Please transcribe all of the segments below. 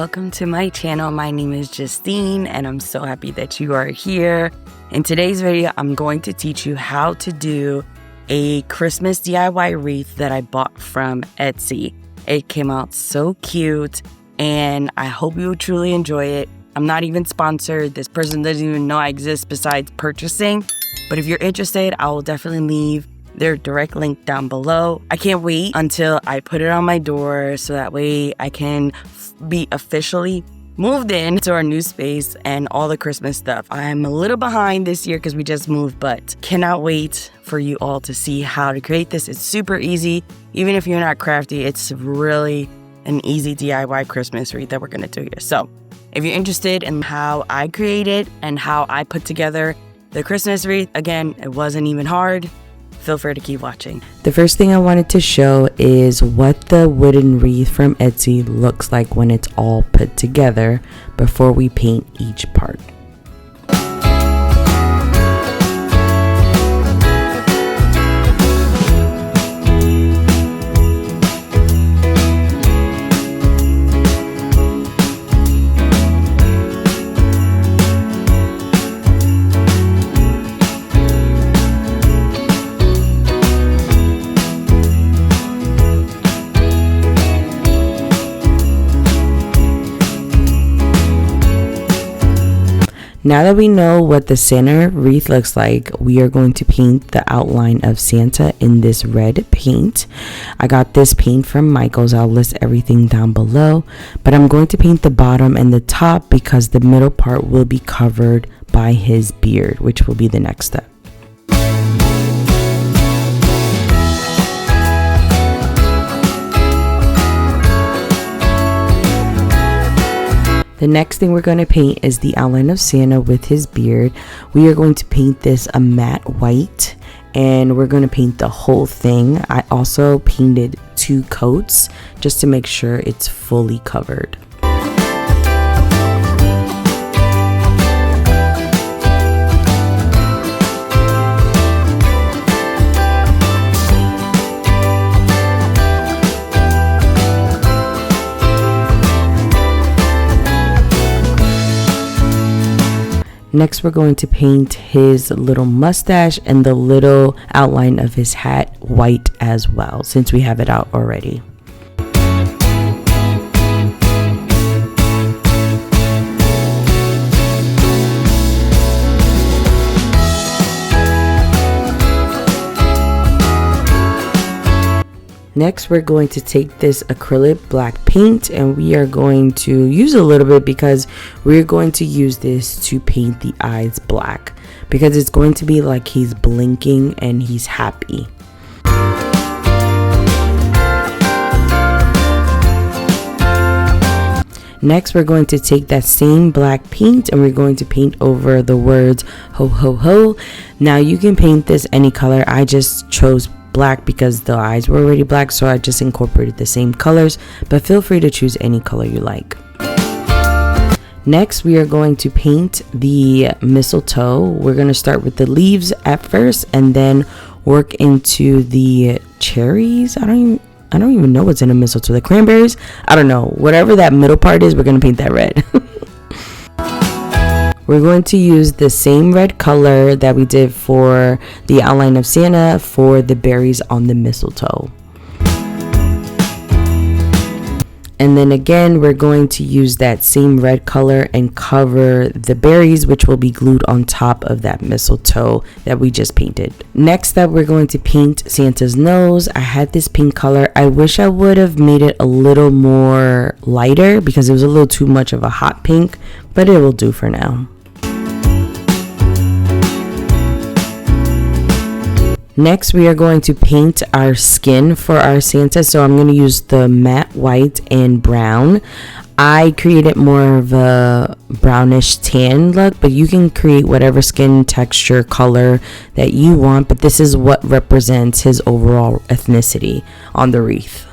welcome to my channel. My name is Justine and I'm so happy that you are here. In today's video, I'm going to teach you how to do a Christmas DIY wreath that I bought from Etsy. It came out so cute and I hope you truly enjoy it. I'm not even sponsored. This person doesn't even know I exist besides purchasing. But if you're interested, I will definitely leave their direct link down below. I can't wait until I put it on my door so that way I can be officially moved in to our new space and all the Christmas stuff. I'm a little behind this year because we just moved, but cannot wait for you all to see how to create this. It's super easy. Even if you're not crafty, it's really an easy DIY Christmas wreath that we're gonna do here. So if you're interested in how I created and how I put together the Christmas wreath, again, it wasn't even hard. Feel free to keep watching. The first thing I wanted to show is what the wooden wreath from Etsy looks like when it's all put together before we paint each part. Now that we know what the Santa wreath looks like, we are going to paint the outline of Santa in this red paint. I got this paint from Michael's. I'll list everything down below, but I'm going to paint the bottom and the top because the middle part will be covered by his beard, which will be the next step. The next thing we're going to paint is the outline of Santa with his beard. We are going to paint this a matte white and we're going to paint the whole thing. I also painted 2 coats just to make sure it's fully covered. Next, we're going to paint his little mustache and the little outline of his hat white as well, since we have it out already. Next, we're going to take this acrylic black paint and we are going to use a little bit because we're going to use this to paint the eyes black because it's going to be like he's blinking and he's happy. Next, we're going to take that same black paint and we're going to paint over the words ho ho ho. Now you can paint this any color. I just chose black because the eyes were already black, so I just incorporated the same colors, but feel free to choose any color you like. Next, we are going to paint the mistletoe. We're going to start with the leaves at first and then work into the cherries. I don't even know what's in a mistletoe. The cranberries? I don't know. Whatever that middle part is, we're going to paint that red. We're going to use the same red color that we did for the outline of Santa for the berries on the mistletoe. And then again, we're going to use that same red color and cover the berries, which will be glued on top of that mistletoe that we just painted. Next up, we're going to paint Santa's nose. I had this pink color. I wish I would have made it a little more lighter because it was a little too much of a hot pink, but it will do for now. Next, we are going to paint our skin for our Santa. So I'm going to use the matte white and brown. I created more of a brownish tan look, but you can create whatever skin texture color that you want. But this is what represents his overall ethnicity on the wreath.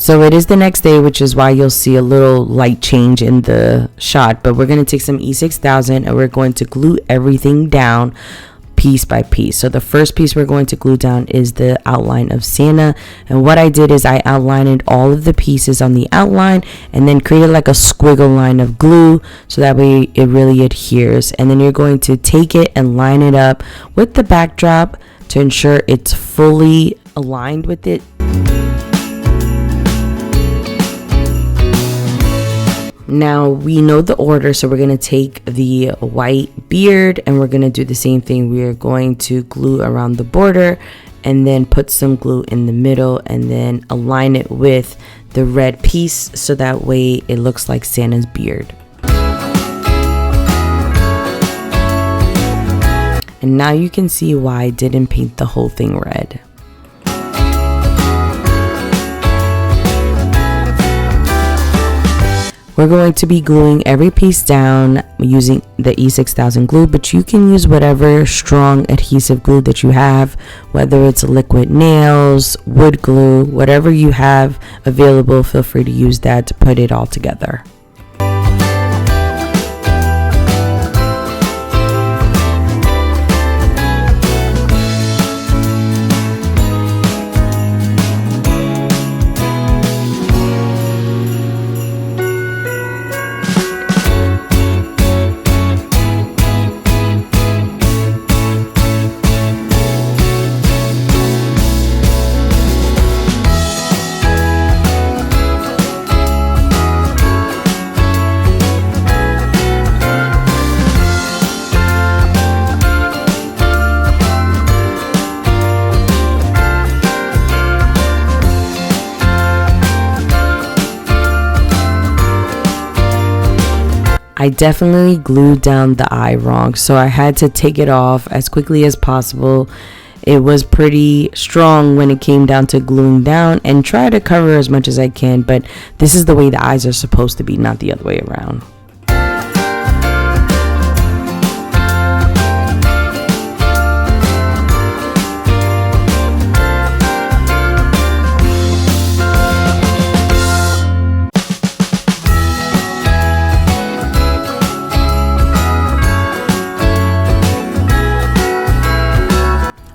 So it is the next day, which is why you'll see a little light change in the shot. But we're going to take some E6000 and we're going to glue everything down piece by piece. So the first piece we're going to glue down is the outline of Santa. And what I did is I outlined all of the pieces on the outline and then created like a squiggle line of glue so that way it really adheres. And then you're going to take it and line it up with the backdrop to ensure it's fully aligned with it. Now we know the order, so we're going to take the white beard and we're going to do the same thing. We are going to glue around the border and then put some glue in the middle and then align it with the red piece so that way it looks like Santa's beard. And now you can see why I didn't paint the whole thing red. We're going to be gluing every piece down using the E6000 glue, but you can use whatever strong adhesive glue that you have, whether it's liquid nails, wood glue, whatever you have available, feel free to use that to put it all together. I definitely glued down the eye wrong, so I had to take it off as quickly as possible. It was pretty strong when it came down to gluing down, and try to cover as much as I can, but this is the way the eyes are supposed to be, not the other way around.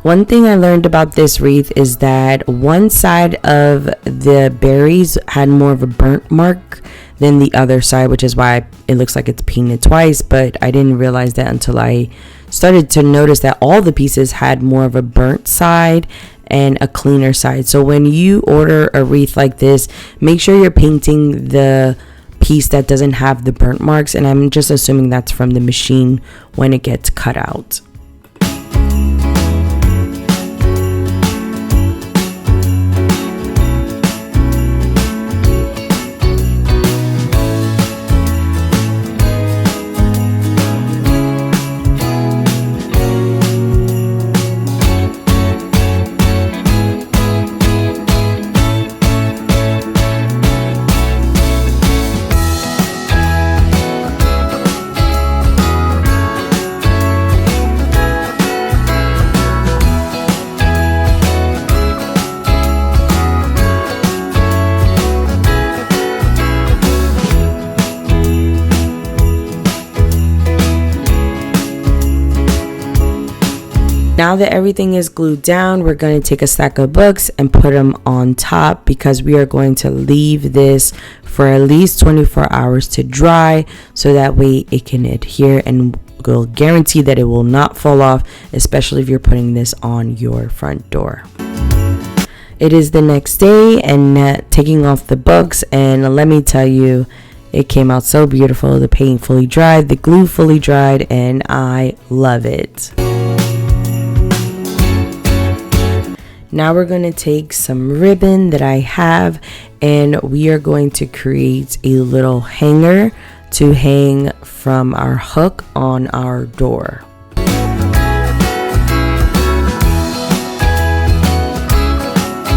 One thing I learned about this wreath is that one side of the berries had more of a burnt mark than the other side, which is why it looks like it's painted twice, but I didn't realize that until I started to notice that all the pieces had more of a burnt side and a cleaner side. So when you order a wreath like this, make sure you're painting the piece that doesn't have the burnt marks, and I'm just assuming that's from the machine when it gets cut out. Now that everything is glued down, we're going to take a stack of books and put them on top because we are going to leave this for at least 24 hours to dry so that way it can adhere and will guarantee that it will not fall off, especially if you're putting this on your front door. It is the next day and taking off the books, and let me tell you, it came out so beautiful. The paint fully dried, the glue fully dried, and I love it. Now we're going to take some ribbon that I have and we are going to create a little hanger to hang from our hook on our door.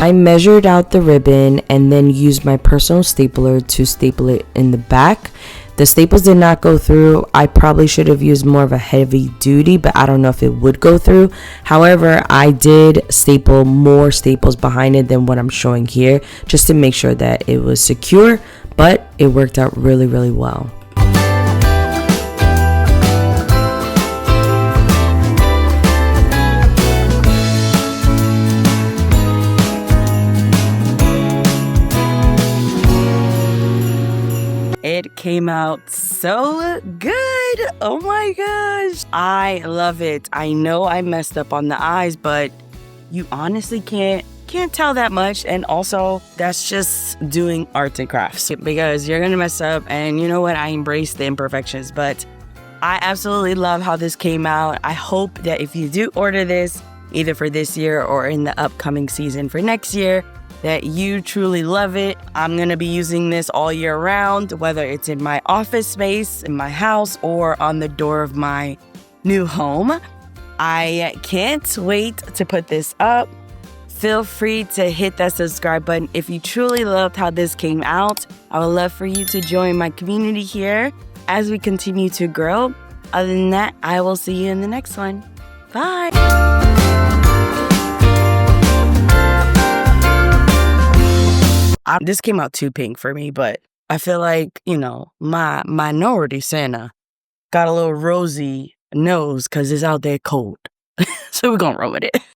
I measured out the ribbon and then used my personal stapler to staple it in the back. The staples did not go through. I probably should have used more of a heavy duty, but I don't know if it would go through. However, I did staple more staples behind it than what I'm showing here, just to make sure that it was secure, but it worked out really, really well. It came out so good. Oh my gosh. I love it. I know I messed up on the eyes, but you honestly can't tell that much. And also, that's just doing arts and crafts, because you're gonna mess up, and you know what? I embrace the imperfections, but I absolutely love how this came out. I hope that if you do order this, either for this year or in the upcoming season for next year, that you truly love it. I'm gonna be using this all year round, whether it's in my office space, in my house, or on the door of my new home. I can't wait to put this up. Feel free to hit that subscribe button if you truly loved how this came out. I would love for you to join my community here as we continue to grow. Other than that, I will see you in the next one. Bye. This came out too pink for me, but I feel like, my minority Santa got a little rosy nose because it's out there cold. So we're going to roll with it.